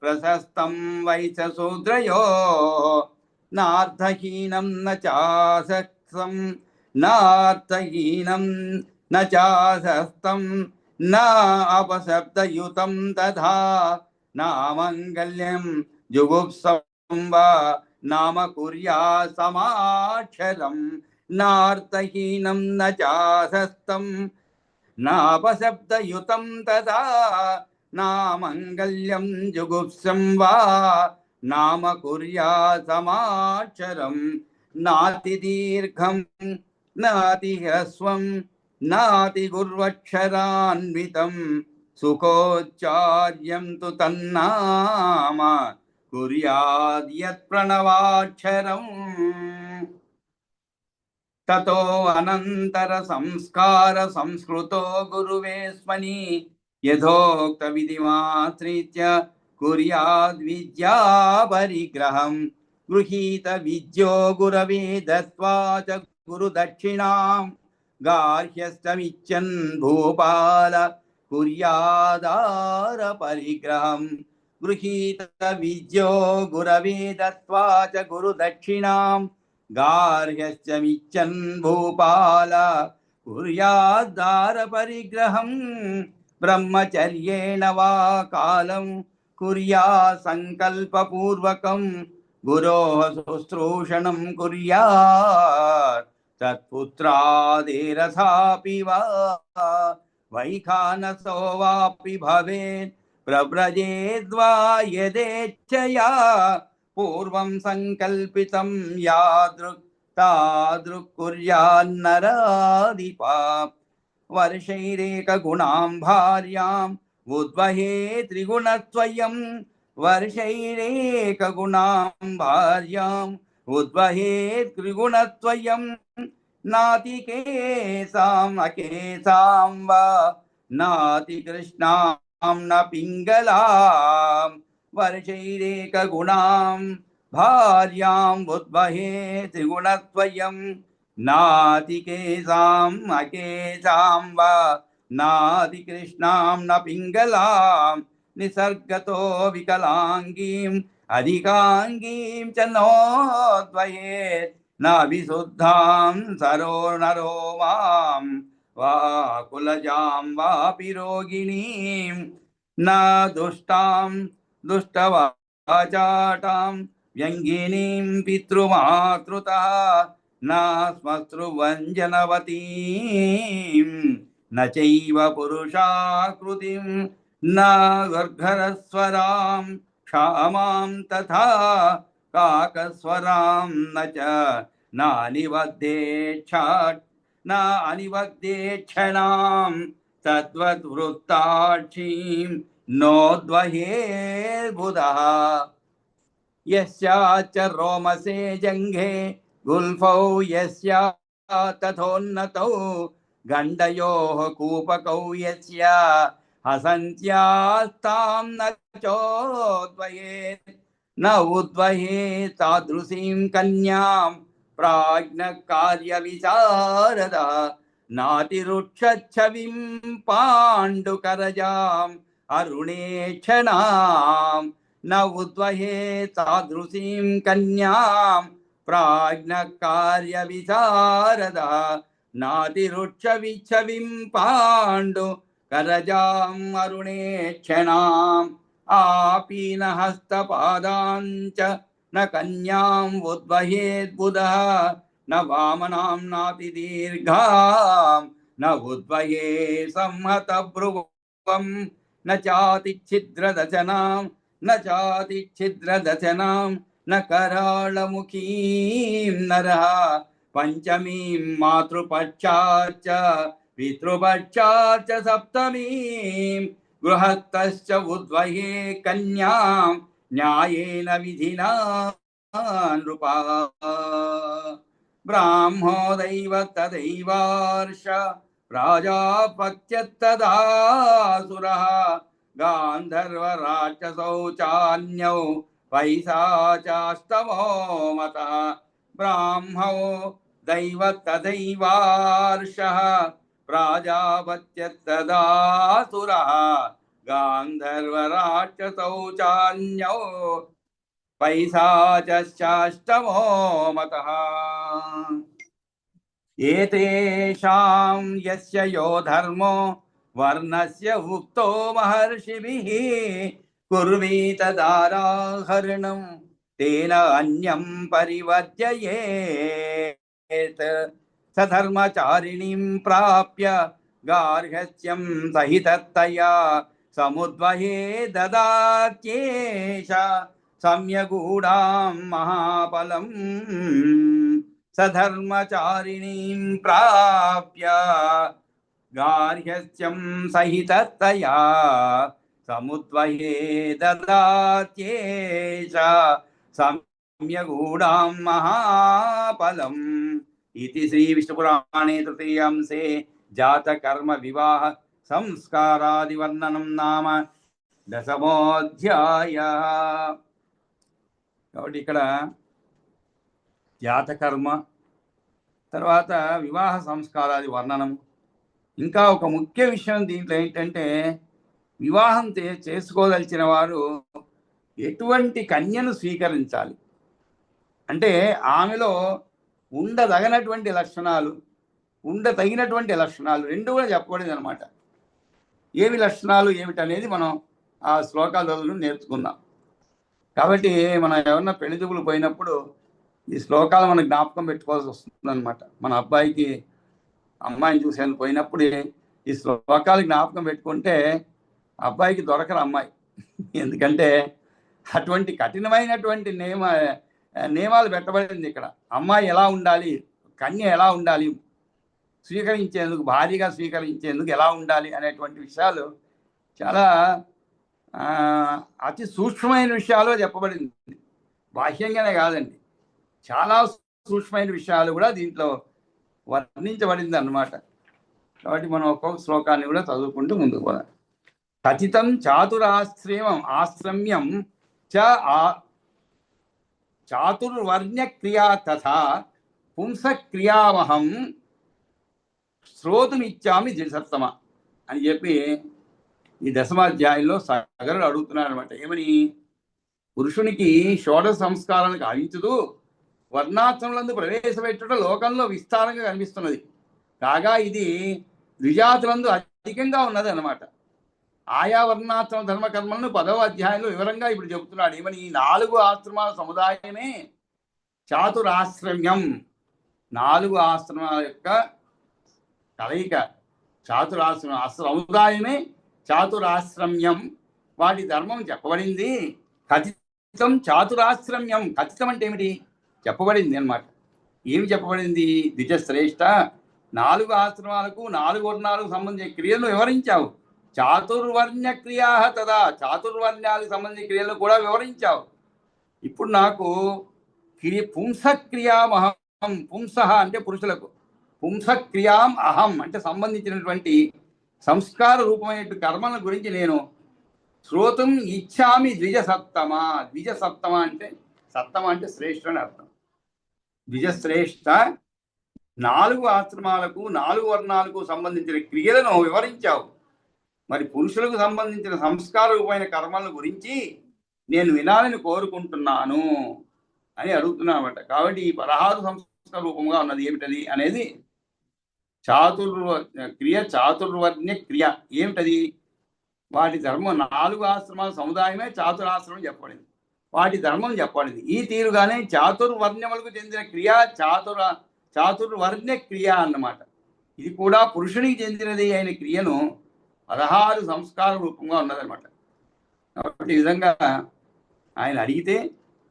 ప్రశస్తం వైశ్యశూద్రయో. నార్థహీనం న చాసక్తం నార్థహీనం న చాసస్తం నా అపశబ్దయుతం తథా నామంగళ్యం జుగుప్సం వా నామ కుర్యా సమాక్షరం. నార్థహీనం న చాసస్తం నాపశబ్దయుతం తథా నామంగళ్యం జుగుప్సం వా నామ కుర్యా సమాక్షరం. నాతి దీర్ఘం నాతి హ్రస్వం నాతి గుర్వక్షరాన్వితం సుఖోచ్చార్యం తు తన్నామ కుర్యాద్ యత్ ప్రణవాక్షరం. తతో అనంతర సంస్కార సంస్కృతో గురువేస్మని యథోక్త విధిమాశ్రిత్య కుర్యాద్ విద్యా పరిగ్రహం. గృహీత విద్యో గురవే దత్వా చ గురుదక్షిణాం గార్హ్యస్తమిచ్చన్ భూపాల కుర్యాదార పరిగ్రహం. గృహీత విద్యో గురవే దత్వా చ గురుదక్షిణాం గార్హ్యశ్చమిచ్చన్ భూపాల కుర్యాదార పరిగ్రహం. బ్రహ్మచర్యేణ వా కాలం కుర్యా సంకల్పపూర్వకం గురోః శుశ్రూషణం కుర్యాత్. తత్పుత్రాదేరథాపి వా వైఖానసో వాపి భవేత్ ప్రవ్రజేద్వా యదేచ్ఛయా పూర్వం సంకల్పితం యాదృక్ తాదృక్ కుర్యాన్నరాధిపా వర్షైరేకగుణాం భార్యాం ఉద్వహే త్రిగుణత్వయం వర్షైరేకగుణాం భార్యాం ఉద్వహే త్రిగుణత్వయం నాతి కేసాం అకేసాం వా నాతి కృష్ణాం న పింగళాం వర్షైరేకగుణాం భార్యాం ఉద్వహే త్రిగుణత్వయం నాతి కేసాం అకేసాం వా నాతి కృష్ణాం న పింగళాం నిసర్గతో వికలాంగీం అధికాంగీం చ నోద్వయేత్ నా విశుద్ధాం సరో నరో మాం వా కులజాం వాపి రోగిణీం నా దుష్టాం దుష్టవాచాటాం వ్యంగినీం పితృమాతృతః నా శ్మశ్రువంజనవతీం న చైవ పురుషాకృతిం నా గర్ఘరస్వరాం క్షామాం తథా కాకస్వరాం న చ అనివద్దేక్షణాం తద్వద్వృత్తాక్షీం నోద్వహేర్బుధః యస్యాచ రోమసే జంఘే గుల్ఫౌ యస్యా తథోన్నతౌ గండయోః కూపకౌ యస్యా హసంత్యాస్తాం న చోద్వయేత్ న ఉద్వహే తాదృశీం కన్యాం ప్రాజ్ఞ కార్య విశారద నాతిరుక్షచ్చవిం పాండుకరజాం అరుణేక్షణాం న ఉద్వహే తాదృశీం కన్యాం ప్రాజ్ఞ కార్య విశారద నాతిరుక్షవిచ్చవిం పాండు కరజాం అరుణేక్షణాం ఆపీనహస్తపాదాంచ న కన్యాం ఉద్వహేద్బుధః న వామనాం నాతి దీర్ఘాం న ఉద్వహే సంహతభ్రువం న చాతి ఛిద్రదశనాం న కరాళముఖీం నరః పంచమీం మాతృపక్షాచ్చ పితృపక్షాచ్చ సప్తమీం గృహస్థశ్చ ఉద్వహే కన్యాం న్యాయేన విధినా నృపా బ్రాహ్మో దైవ తదైవార్ష ప్రాజాపత్యత్తదాసురః గాంధర్వ రాక్షసౌ చాన్యౌ పైశాచాస్తమో మతః బ్రాహ్మో దైవ తదైవార్షః ప్రాజాపత్యత్తదాసురః గాంధర్వ రాక్షసౌ చాన్యౌ పైశాచాష్టమో మతః ఏతేషాం యస్య యో ధర్మో వర్ణస్య ఉక్తో మహర్షిభిః కుర్వీత దారాహరణం తేన అన్యం పరివర్జయేత్ సధర్మచారిణీం ప్రాప్య గార్హస్యం సహితత్తయా సముద్వహే దదాత్యేష సమ్యగూఢాం మహాఫలం సధర్మచారిణీం ప్రాప్య గార్హస్యం సహితత్తయా సముద్వహే దదాత్యేష సమ్యగూఢాం మహాఫలం इति श्री विष्णुपुराणे तृतीयांशे जातकर्म विवाह संस्कारादि वर्णनं नाम दशमोऽध्यायः కాబట్టి ఇక్కడ జాతకర్మ తర్వాత వివాహ సంస్కారాది వర్ణనం ఇంకా ఒక ముఖ్య విషయం దీంట్లో ఏంటంటే వివాహం చేసుకోదలిచిన వారు ఎటువంటి కన్యను స్వీకరించాలి అంటే ఆమెలో ఉండదగినటువంటి లక్షణాలు ఉండతగినటువంటి లక్షణాలు రెండు కూడా చెప్పబడింది అనమాట. ఏవి లక్షణాలు ఏమిటనేది మనం ఆ శ్లోకాలలో నేర్చుకుందాం. కాబట్టి మనం ఎవరన్నా పెళ్లి చూపులు పోయినప్పుడు ఈ శ్లోకాలు మనం జ్ఞాపకం పెట్టుకోవాల్సి వస్తుంది అనమాట. మన అబ్బాయికి అమ్మాయిని చూసేందుకు పోయినప్పుడు ఈ శ్లోకాలు జ్ఞాపకం పెట్టుకుంటే అబ్బాయికి దొరకరు అమ్మాయి. ఎందుకంటే అటువంటి కఠినమైనటువంటి నియమాలు పెట్టబడింది ఇక్కడ. అమ్మాయి ఎలా ఉండాలి, కన్య ఎలా ఉండాలి, స్వీకరించేందుకు భారీగా స్వీకరించేందుకు ఎలా ఉండాలి అనేటువంటి విషయాలు చాలా అతి సూక్ష్మమైన విషయాలు చెప్పబడింది. బాహ్యంగానే కాదండి, చాలా సూక్ష్మమైన విషయాలు కూడా దీంట్లో వర్ణించబడింది అన్నమాట. కాబట్టి మనం ఒక్కొక్క శ్లోకాన్ని కూడా చదువుకుంటూ ముందుకు పోదాం. కథితం ఆశ్రమ్యం చ చాతుర్వర్ణ్య క్రియా తథా పుంసక్రియామహం శ్రోతుమిచ్చామి ద్విజసత్తమ అని చెప్పి ఈ దశమాధ్యాయంలో సగరుడు అడుగుతున్నాడు అనమాట. ఏమని? పురుషునికి షోడశ సంస్కారానికి ఆవించుతూ వర్ణాశ్రములందు ప్రవేశపెట్టుట లోకంలో విస్తారంగా కనిపిస్తున్నది. కాగా ఇది ద్విజాతులందు అధికంగా ఉన్నది అన్నమాట. ఆయా వర్ణాశ్రమ ధర్మకర్మలను 10వ అధ్యాయంలో వివరంగా ఇప్పుడు చెబుతున్నాడు. ఏమని? ఈ 4 ఆశ్రమాల సముదాయమే చాతురాశ్రమ్యం. 4 ఆశ్రమాల యొక్క కలయిక చాతురాశ్రమ సముదాయమే చాతురాశ్రమ్యం. వాటి ధర్మం చెప్పబడింది. కథితం చాతురాశ్రమ్యం. కథితం అంటే ఏమిటి? చెప్పబడింది అన్నమాట. ఏమి చెప్పబడింది? ద్విజశ్రేష్ఠ 4 ఆశ్రమాలకు 4 వర్ణాలకు సంబంధించిన క్రియలను వివరించావు. చాతుర్వర్ణ్య క్రియా తదా, చాతుర్వర్ణ్యాలకు సంబంధించిన క్రియలను కూడా వివరించావు. ఇప్పుడు నాకు పుంసక్రియామహం, పుంస అంటే పురుషులకు, పుంసక్రియాం అహం అంటే సంబంధించినటువంటి సంస్కార రూపమైన కర్మల గురించి నేను శ్రోతం ఇచ్చామి ద్విజసత్తమ. ద్విజసత్తమ అంటే సత్తమ అంటే శ్రేష్ఠ అని అర్థం. ద్విజశ్రేష్ఠ 4 ఆశ్రమాలకు 4 వర్ణాలకు సంబంధించిన క్రియలను వివరించావు. మరి పురుషులకు సంబంధించిన సంస్కార రూపమైన కర్మల గురించి నేను వినాలని కోరుకుంటున్నాను అని అడుగుతున్నామట. కాబట్టి ఈ 16 సంస్కార రూపంగా ఉన్నది ఏమిటది అనేది చాతుర్వర్ణ్య క్రియ ఏమిటది? వాటి ధర్మం 4 ఆశ్రమాల సముదాయమే చాతురాశ్రమం చెప్పబడింది. వాటి ధర్మం చెప్పబడింది. ఈ తీరుగానే చాతుర్వర్ణ్యములకు చెందిన క్రియ చాతుర్వర్ణ్య క్రియ అన్నమాట. ఇది కూడా పురుషునికి చెందినది అయిన క్రియను 16 సంస్కార రూపంగా ఉన్నదన్నమాట. కాబట్టి ఈ విధంగా ఆయన అడిగితే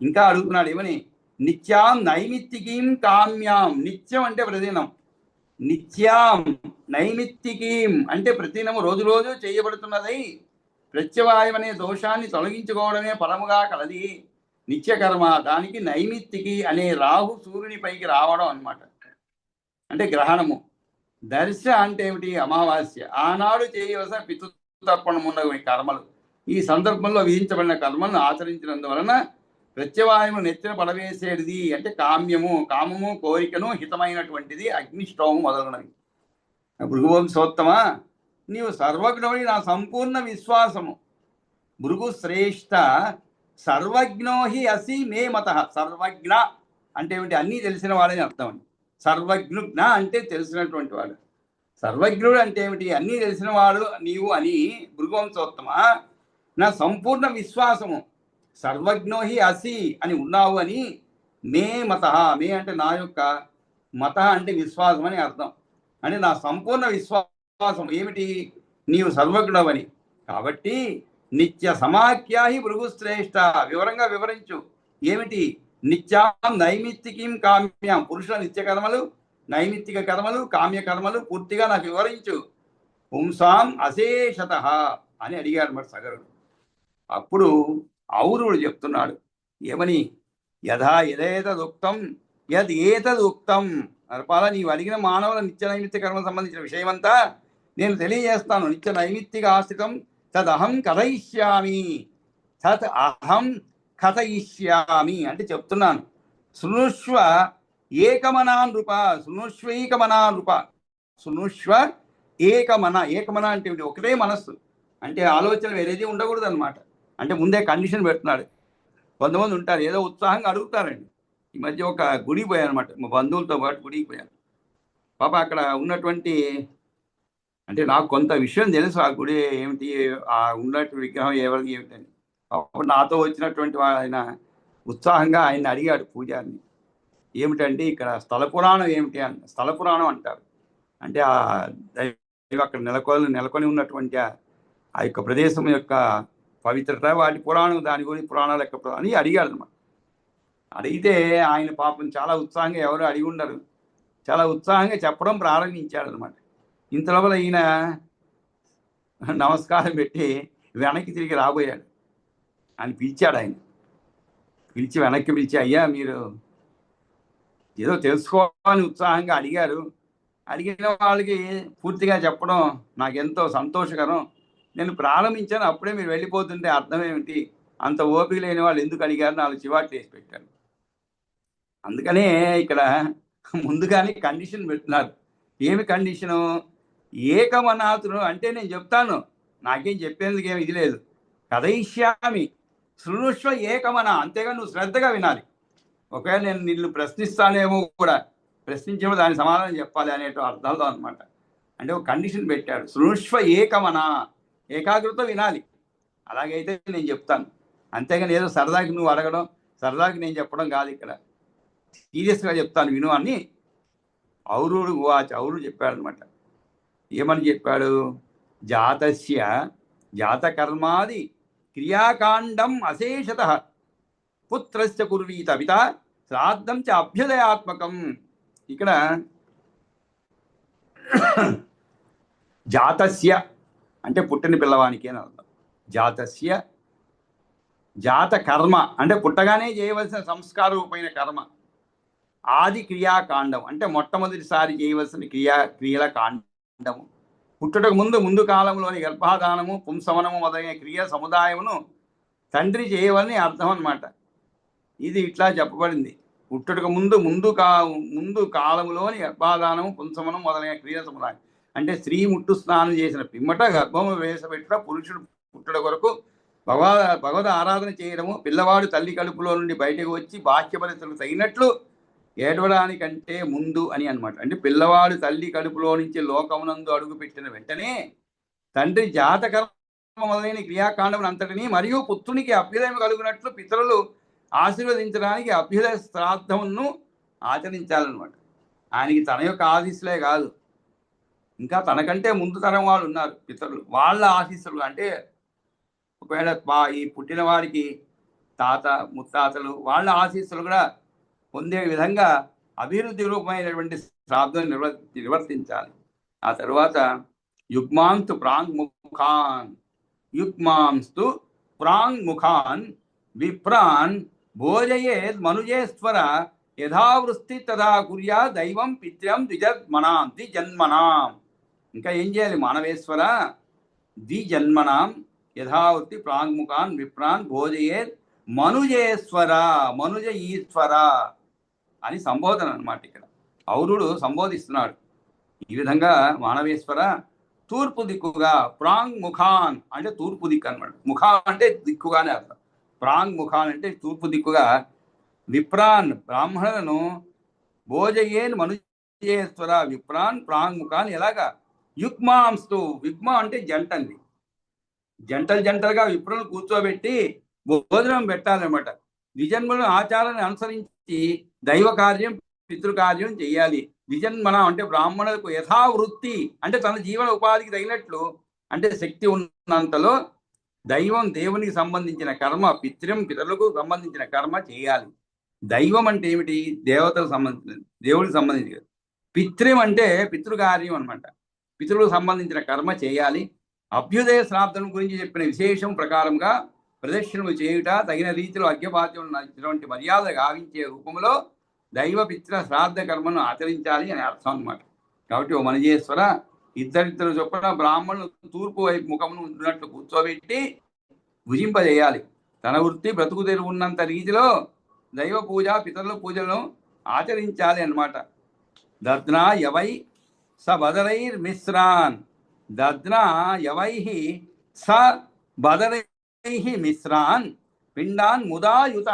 ఇంకా అడుగుతున్నాడు. ఏమని? నిత్యాం నైమిత్తికీం కామ్యాం. నిత్యం అంటే ప్రతిదినం, నిత్యాం నైమిత్తికీం అంటే ప్రతిదినము రోజు రోజు చేయబడుతున్నదై ప్రత్యవాయం అనే దోషాన్ని తొలగించుకోవడమే పరముగా కలది నిత్యకర్మ. దానికి నైమిత్తికి అనే రాహు సూర్యుని పైకి రావడం అన్నమాట. అంటే గ్రహణము. దర్శ అంటే ఏమిటి? అమావాస్య. ఆనాడు చేయవలసిన పితృతర్పణమున్న కర్మలు. ఈ సందర్భంలో విధించబడిన కర్మలను ఆచరించినందువలన ప్రత్యవాయము నెత్తిన పడవేసేది అంటే కామము కోరికను హితమైనటువంటిది అగ్నిష్టోము మొదలగునవి. భృగువంశోత్తమా, నీవు సర్వజ్ఞుడి నా సంపూర్ణ విశ్వాసము. భృగు శ్రేష్ఠ సర్వజ్ఞోహి అసి మే మత. సర్వజ్ఞ అంటే ఏమిటి? అన్నీ తెలిసిన వాడని అర్థం అండి. సర్వజ్ఞ అంటే తెలిసినటువంటి వాడు. సర్వజ్ఞుడు అంటే ఏమిటి? అన్నీ తెలిసిన వాడు నీవు అని. భృగువంశోత్తమా, నా సంపూర్ణ విశ్వాసము. సర్వజ్ఞోహి అసి అని ఉన్నావు అని. మే మత, మే అంటే నా యొక్క, మత అంటే విశ్వాసం అని అర్థం. అంటే నా సంపూర్ణ విశ్వాసం ఏమిటి? నీవు సర్వజ్ఞుడవని. కాబట్టి నిత్య సమాఖ్యాహి భృగుశ్రేష్ఠ. వివరంగా వివరించు. ఏమిటి? నిత్యాం నైమిత్తికీం కామ్యాం. పురుషుల నిత్య కర్మలు, నైమిత్తిక కర్మలు, కామ్యకర్మలు పూర్తిగా నాకు వివరించు. పుంసాం అశేషత అని అడిగాడు మరి సగరుడు. అప్పుడు ఔరుడు చెప్తున్నాడు. ఏమని? యథా యదేతదుక్తం యదేతదుక్తం. నరపాల, నీవు అడిగిన మానవుల నిత్య నైమిత్తిక కర్మ సంబంధించిన విషయమంతా నేను తెలియజేస్తాను. నిత్య నైమిత్తిక ఆశ్రితం తదహం కథయిష్యామి. తత్ అహం కథయిష్యామి అంటే చెప్తున్నాను. శృణుష్వ ఏకమనా నృప. శృణుష్వైకమనా నృప. శృణుష్వ ఏకమన. ఏకమన అంటే ఒకటే మనస్సు. అంటే ఆలోచన వేరేది ఉండకూడదు అనమాట. అంటే ముందే కండిషన్ పెడుతున్నాడు. కొంతమంది ఉంటారు ఏదో ఉత్సాహంగా అడుగుతారండి. ఈ మధ్య ఒక గుడికి పోయాను అనమాట, మా బంధువులతో పాటు గుడికి పోయాను. పాప అక్కడ ఉన్నటువంటి, అంటే నాకు కొంత విషయం తెలుసు ఆ గుడి ఏమిటి, ఆ ఉన్నటువంటి విగ్రహం ఎవరిది ఏమిటని. అప్పుడు నాతో వచ్చినటువంటి ఆయన ఉత్సాహంగా ఆయన అడిగాడు పూజారిని, ఏమిటంటే ఇక్కడ స్థల పురాణం ఏమిటి అని. స్థల పురాణం అంటారు. అంటే ఆ అక్కడ నెలకొని ఉన్నటువంటి ఆ యొక్క ప్రదేశం యొక్క పవిత్రత, వాటి పురాణం, దాని గురించి పురాణాల యొక్క అని అడిగాడు అనమాట. అడిగితే ఆయన పాపం చాలా ఉత్సాహంగా, ఎవరు అడిగి ఉండరు, చాలా ఉత్సాహంగా చెప్పడం ప్రారంభించాడు అనమాట. ఇంతలోపల ఈయన నమస్కారం పెట్టి వెనక్కి తిరిగి రాబోయాడు. అని పిలిచాడు. ఆయన వెనక్కి పిలిచి, అయ్యా మీరు ఏదో తెలుసుకోవాలని ఉత్సాహంగా అడిగారు, అడిగిన వాళ్ళకి పూర్తిగా చెప్పడం నాకెంతో సంతోషకరం. నేను ప్రారంభించాను, అప్పుడే మీరు వెళ్ళిపోతుంటే అర్థం ఏమిటి? అంత ఓపిక లేని వాళ్ళు ఎందుకు అడిగారు? 4 చివాట్లు వేసి పెట్టాను. అందుకనే ఇక్కడ ముందుగానే కండిషన్ పెడుతున్నారు. ఏమి కండిషను? ఏకమనాథుడు అంటే నేను చెప్తాను, నాకేం చెప్పేందుకు ఏమి ఇది లేదు. కథయిష్యామి శృణుష్వ ఏకమన, అంతేగా నువ్వు శ్రద్ధగా వినాలి. ఒకవేళ నేను నిన్ను ప్రశ్నిస్తానేమో కూడా, ప్రశ్నించేమో దానికి సమాధానం చెప్పాలి అనేటు అర్థంలో అనమాట. అంటే ఒక కండిషన్ పెట్టాడు, శృణుష్వ ఏకమన, ఏకాగ్రత వినాలి. అలాగైతే నేను చెప్తాను, అంతేగాని ఏదో సరదాకి నువ్వు అడగడం, సరదాకి నేను చెప్పడం కాదు. ఇక్కడ సీరియస్గా చెప్తాను విను అని ఔరుడు వాచ్, ఔరుడు చెప్పాడు అనమాట. ఏమని చెప్పాడు? జాతస్య జాతకర్మాది క్రియాకాండం అశేషత పుత్రస్య కుర్వీత పిత శ్రాద్ధం చ అభ్యుదయాత్మకం. ఇక్కడ జాతస్య అంటే పుట్టిన పిల్లవానికి అని అర్థం. జాతస్య, జాత కర్మ అంటే పుట్టగానే చేయవలసిన సంస్కార రూపమైన కర్మ. ఆది క్రియాకాండం అంటే మొట్టమొదటిసారి చేయవలసిన క్రియల కాండము. పుట్టుటకు ముందు కాలంలోని గర్భాధానము, పుంసవనము మొదలైన క్రియ సముదాయమును తండ్రి చేయవలని అర్థం అన్నమాట. ఇది ఇట్లా చెప్పబడింది. పుట్టుటకు ముందు కాలంలోని గర్భాధానము, పుంసవనం మొదలైన క్రియ సముదాయం అంటే స్త్రీ ముట్టు స్నానం చేసిన పిమ్మట గర్భము వేసబెట్టుట, పురుషుడు పుట్టుట కొరకు భగవద్ ఆరాధన చేయడము, పిల్లవాడు తల్లి కడుపులో నుండి బయటకు వచ్చి బాహ్య పరిస్థితులకు తగినట్లు ఏడవడానికంటే ముందు అని అనమాట. అంటే పిల్లవాడు తల్లి కడుపులో నుంచి లోకమునందు అడుగు పెట్టిన వెంటనే తండ్రి జాతకర్మ మొదలైన క్రియాకాండం అంతటిని మరియు పుత్రునికి అభ్యుదయం కలుగునట్లు పితరులు ఆశీర్వదించడానికి అభ్యుదయ శ్రాద్ధమును ఆచరించాలన్నమాట. ఆయనకి తన యొక్క ఆశీస్సులే కాదు, ఇంకా తనకంటే ముందు తరం వాళ్ళు ఉన్నారు పితరులు, వాళ్ళ ఆశీస్సులు. అంటే ఒకవేళ ఈ పుట్టిన వారికి తాత ముత్తాతలు వాళ్ళ ఆశీస్సులు కూడా పొందే విధంగా అభివృద్ధి రూపమైనటువంటి శ్రాద్ధం నిర్వర్తించాలి. ఆ తర్వాత యుగ్మాంస్తు ప్రాంగ్ముఖాన్, యుగ్మాంస్తు ప్రాంగ్ముఖాన్ విప్రాన్ భోజయేద్ మనుజేశ్వర యథావృష్టి తదా కుర్యా దైవం పిత్రం ద్విజన్మనాం. ఇంకా ఏం చేయాలి? మానవేశ్వర ద్విజన్మనాం యథావృత్తి ప్రాంగ్ముఖాన్ విప్రాన్ భోజయేద్ మనుజేశ్వర, మనుజ ఈశ్వర అని సంబోధన అన్నమాట. ఇక్కడ ఔరుడు సంబోధిస్తున్నాడు ఈ విధంగా. మానవేశ్వర తూర్పు దిక్కుగా, ప్రాంగ్ ముఖాన్ అంటే తూర్పు దిక్కు అనమాట. ముఖాన్ అంటే దిక్కుగానే అర్థం. ప్రాంగ్ ముఖాన్ అంటే తూర్పు దిక్కుగా విప్రాన్ బ్రాహ్మణులను భోజయేన్ మనుజేశ్వర విప్రాన్ ప్రాంగ్ ముఖాన్ ఎలాగా? యుగ్మాంస్తు, యుగ్మ అంటే జంటండి, జంటలుగా విప్రులను కూర్చోబెట్టి భోజనం పెట్టాలన్నమాట. ద్విజన్మల ఆచారాన్ని అనుసరించి దైవ కార్యం పితృకార్యం చేయాలి. ద్విజన్మన అంటే బ్రాహ్మణులకు యథావృత్తి అంటే తన జీవన ఉపాధికి తగినట్లు, అంటే శక్తి ఉన్నంతలో దైవం దేవునికి సంబంధించిన కర్మ, పితరులకు సంబంధించిన కర్మ చేయాలి. దైవం అంటే ఏమిటి? దేవతలకు సంబంధించిన, దేవుడికి సంబంధించిన. పితృం అంటే పితృకార్యం అనమాట, పితరులకు సంబంధించిన కర్మ చేయాలి. అభ్యుదయ శ్రాద్ధం గురించి చెప్పిన విశేషం ప్రకారంగా ప్రదక్షిణలు చేయుట, తగిన రీతిలో అర్ఘ్యపాత్యం మర్యాద గావించే రూపంలో దైవ పిత్ర శ్రాద్ధ కర్మను ఆచరించాలి అని అర్థం అనమాట. కాబట్టి ఓ మనుజేశ్వర ఇద్దరిద్దరు చొప్పున బ్రాహ్మణులు తూర్పు వైపు ముఖమును ఉన్నట్లు కూర్చోబెట్టి భుజింపజేయాలి. తన వృత్తి బ్రతుకు తెరువు ఉన్నంత రీతిలో దైవ పూజ, పితరుల పూజలను ఆచరించాలి అన్నమాట. దద్నా యవై స బదరైర్ మిశ్రాన్, దద్నా యవై స బదరై మిశ్రాన్ పిండాన్ ముదాయుత.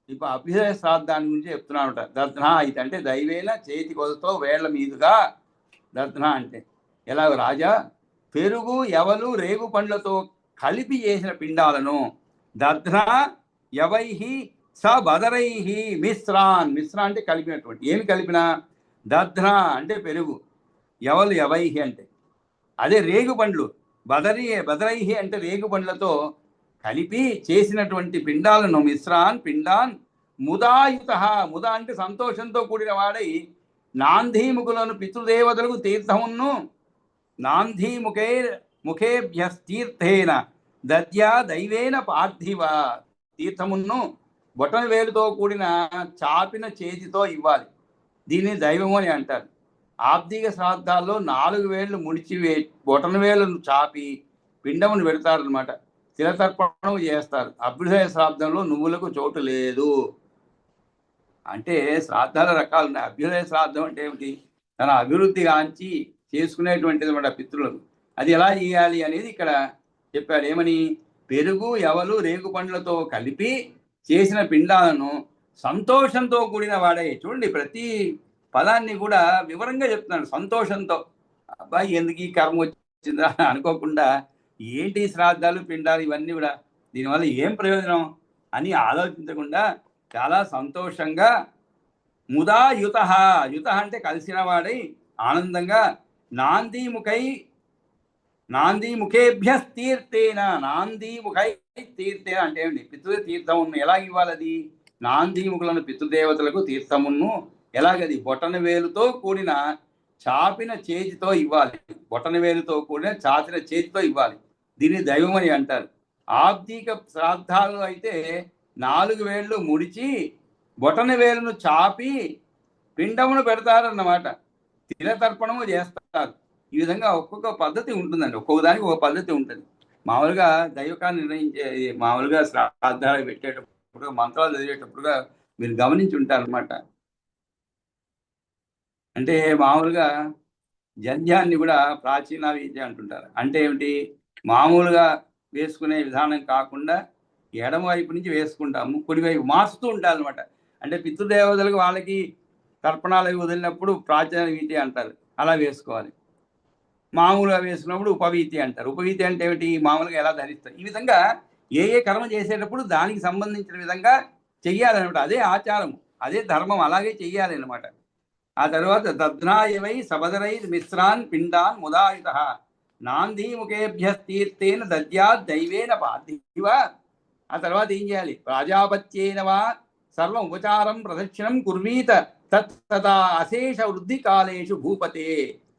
ఇప్పుడు అభ్యుదయ శ్రాద్ధాన్ని గురించి చెప్తున్నానట. దద్నా ఇది అంటే దైవేన చేతి కొలతో వేళ్ల మీదుగా. దద్నా అంటే ఎలా? రాజా పెరుగు, యవలు, రేగు పండ్లతో కలిపి చేసిన పిండాలను దద్నా యవైహి స బదరైహి మిశ్రాన్. మిశ్రా అంటే కలిపినటువంటి. ఏమి కలిపినా? దద్నా అంటే పెరుగు, ఎవలు ఎవైహి అంటే. అదే రేగుపండ్లు బదరైహి అంటే రేగుపండ్లతో కలిపి చేసినటువంటి పిండాలను మిశ్రాన్ పిండాన్ ముదాయుత, ముదా అంటే సంతోషంతో కూడిన వాడై నాంధీముఖులను పితృదేవతలకు తీర్థమును నాంధీముఖే ముఖేభ్యస్తీర్థేన దద్యా దైవేన పార్థివ, తీర్థమును బొటన వేలుతో కూడిన చాపిన చేతితో ఇవ్వాలి. దీన్ని దైవము అని అంటారు. ఆబ్దిక శ్రాద్ధాల్లో 4 వేళ్ళు ముడిచి బొటన వేలను చాపి పిండమును పెడతారనమాట. తిలతర్పణం చేస్తారు. అభ్యుదయ శ్రాద్ధంలో నువ్వులకు చోటు లేదు. అంటే శ్రాద్ధాల రకాలు ఉన్నాయి. అభ్యుదయ శ్రాద్ధం అంటే ఏమిటి? తన అభివృద్ధి గాంచి చేసుకునేటువంటిది అనమాట పితృలకు. అది ఎలా చేయాలి అనేది ఇక్కడ చెప్పాడు. ఏమని? పెరుగు ఎవలు రేగు పండ్లతో కలిపి చేసిన పిండాలను సంతోషంతో కూడిన వాడే. చూడండి, ప్రతి పదాన్ని కూడా వివరంగా చెప్తున్నాడు. సంతోషంతో. అబ్బాయి ఎందుకు ఈ కర్మ వచ్చిందా అనుకోకుండా, ఏంటి శ్రాద్ధాలు పిండాలు ఇవన్నీ కూడా, దీనివల్ల ఏం ప్రయోజనం అని ఆలోచించకుండా చాలా సంతోషంగా ముదా యుత, యుత అంటే కలిసిన వాడై ఆనందంగా నాందీముఖేభ్య తీర్థేన, నాందీముఖై తీర్థేన అంటే ఏమిటి? పితృ తీర్థమును ఎలా ఇవ్వాలి? అది నాందీముఖులను పితృదేవతలకు తీర్థమును ఎలాగది? బొటన వేలుతో కూడిన చాపిన చేతితో ఇవ్వాలి. బొటన వేలుతో కూడిన చాపిన చేతితో ఇవ్వాలి. దీన్ని దైవమని అంటారు. ఆబ్దిక శ్రాద్ధాలు అయితే 4 వేళ్ళు ముడిచి బొటన వేలును చాపి పిండమును పెడతారన్నమాట. తిలతర్పణము చేస్తారు. ఈ విధంగా ఒక్కొక్క పద్ధతి ఉంటుందండి. ఒక్కొక్క దానికి ఒక పద్ధతి ఉంటుంది. మామూలుగా దైవకాన్ని నిర్ణయించే, మామూలుగా శ్రాద్ధాలు పెట్టేటప్పుడు, మంత్రాలు చదివేటప్పుడుగా మీరు గమనించి ఉంటారనమాట. అంటే మామూలుగా జంధ్యాన్ని కూడా ప్రాచీన విద్య అంటుంటారు. అంటే ఏమిటి? మామూలుగా వేసుకునే విధానం కాకుండా ఎడమ వైపు నుంచి వేసుకుంటాము, కుడివైపు మారుస్తూ ఉంటారనమాట. అంటే పితృదేవతలకు వాళ్ళకి తర్పణాలు వదిలినప్పుడు ప్రాచీన వీతి అంటారు, అలా వేసుకోవాలి. మామూలుగా వేసుకున్నప్పుడు ఉపవీతి అంటారు. ఉపవీతి అంటే ఏమిటి? మామూలుగా ఎలా ధరిస్తారు. ఈ విధంగా ఏ కర్మ చేసేటప్పుడు దానికి సంబంధించిన విధంగా చెయ్యాలన్నమాట. అదే ఆచారం, అదే ధర్మం, అలాగే చెయ్యాలి అనమాట. ఆ తర్వాత దధ్నాయవై సబదరై మిశ్రాన్ పిండాన్ ముదాయుత నాందీముఖేభ్యస్తీర్థేన దద్యాద్ దైవేన పార్థివ. ఆ తర్వాత ఏం చేయాలి? ప్రాజాపత్యేన వా సర్వం ఉపచారం ప్రదక్షిణం కుర్వీత తత్తదా అశేష వృద్ధి కాలేషు భూపతే.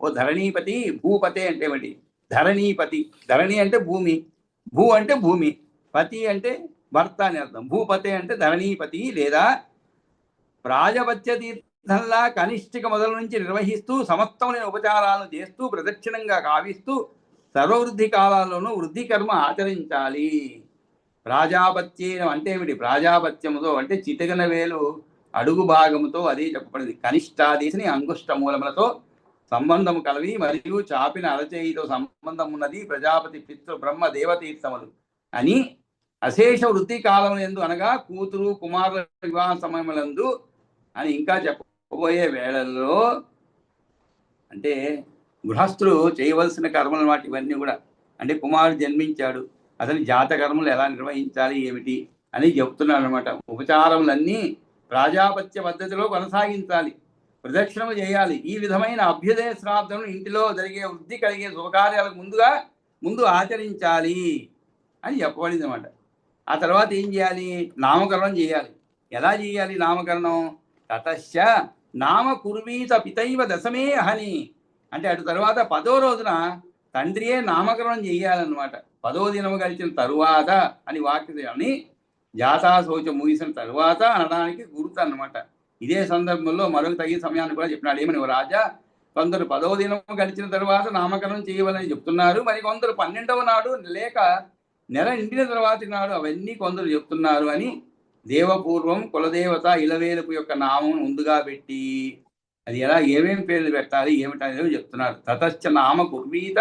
ఓ ధరణీపతి. భూపతే అంటే ఏమిటి? ధరణీపతి. ధరణి అంటే భూమి, భూ అంటే భూమి, పతి అంటే భర్త అని అర్థం. భూపతే అంటే ధరణీపతి లేదా ప్రాజపత్య తీర్థంలా కనిష్ఠిక మొదలు నుంచి నిర్వహిస్తూ సమస్తమైన ఉపచారాలను చేస్తూ ప్రదక్షిణంగా కావిస్తూ సర్వవృద్ధి కాలాల్లోనూ వృద్ధి కర్మ ఆచరించాలి. ప్రాజాపత్యం అంటే ఏమిటి? ప్రాజాపత్యముతో అంటే చిటికన వేలు అడుగు భాగముతో, అదే చెప్పబడింది. కనిష్టాదేశని అంగుష్ట మూలములతో సంబంధము కలవి మరియు చాపిన అరచేయితో సంబంధం ఉన్నది ప్రజాపతి పితృ బ్రహ్మ దేవతీర్థములు అని అశేష వృద్ధి కాలం ఎందు అనగా కూతురు కుమారుల వివాహ సమయములందు అని ఇంకా చెప్పబోయే వేళల్లో అంటే గృహస్థులు చేయవలసిన కర్మలు వాటి ఇవన్నీ కూడా. అంటే కుమారుడు జన్మించాడు, అతని జాతకర్మలు ఎలా నిర్వహించాలి ఏమిటి అని చెప్తున్నాడు అనమాట. ఉపచారములన్నీ ప్రాజాపత్య పద్ధతిలో కొనసాగించాలి, ప్రదక్షిణము చేయాలి. ఈ విధమైన అభ్యుదయ శ్రాద్ధం ఇంటిలో జరిగే వృద్ధి కలిగే శుభకార్యాలకు ముందు ఆచరించాలి అని చెప్పబడింది అనమాట. ఆ తర్వాత ఏం చేయాలి? నామకరణం చేయాలి. ఎలా చేయాలి నామకరణం? తతశ్చ నామ కుర్వీత పితైవ దశమే అహని అంటే అటు తర్వాత 10వ రోజున తండ్రియే నామకరణం చేయాలన్నమాట. 10వ దినము గడిచిన తరువాత అని వాక్యాన్ని జాతాశౌచం ముగిసిన తరువాత అనడానికి గుర్తు అన్నమాట. ఇదే సందర్భంలో మరొక తగిన సమయాన్ని కూడా చెప్పినాడు. ఏమని? రాజా, కొందరు 10వ దినం గడిచిన తరువాత నామకరణం చేయవాలని చెప్తున్నారు, మరి కొందరు 12వ నాడు లేక నెల నిండిన తర్వాత నాడు అవన్నీ కొందరు చెప్తున్నారు అని దేవపూర్వం కులదేవత ఇలవేలుపు యొక్క నామం ముందుగా పెట్టి అది ఎలా ఏమేమి పేర్లు పెట్టాలి ఏమిటనేది చెప్తున్నారు. తతశ్చ నామ కుర్వీత